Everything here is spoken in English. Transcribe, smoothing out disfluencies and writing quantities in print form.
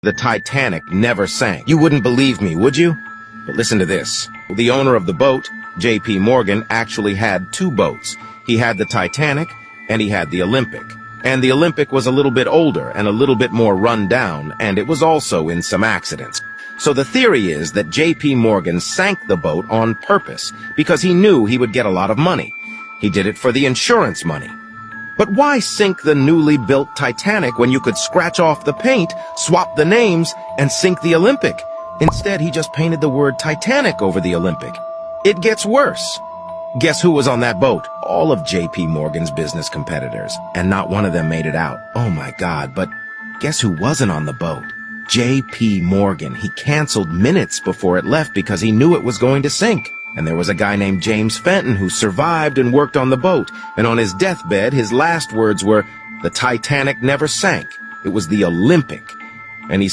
The Titanic never sank. You wouldn't believe me, would you? But listen to this. The owner of the boat, J.P. Morgan, actually had two boats. He had the Titanic, and he had the Olympic. And the Olympic was a little bit older and a little bit more run down, and it was also in some accidents. So the theory is that J.P. Morgan sank the boat on purpose because he knew he would get a lot of money. He did it for the insurance money. But why sink the newly built Titanic when you could scratch off the paint, swap the names, and sink the Olympic? Instead, he just painted the word Titanic over the Olympic. It gets worse. Guess who was on that boat? All of J.P. Morgan's business competitors. And not one of them made it out. Oh my God, but guess who wasn't on the boat? J.P. Morgan. He canceled minutes before it left because he knew it was going to sink. And there was a guy named James Fenton who survived and worked on the boat. And on his deathbed, his last words were, "The Titanic never sank. It was the Olympic." And he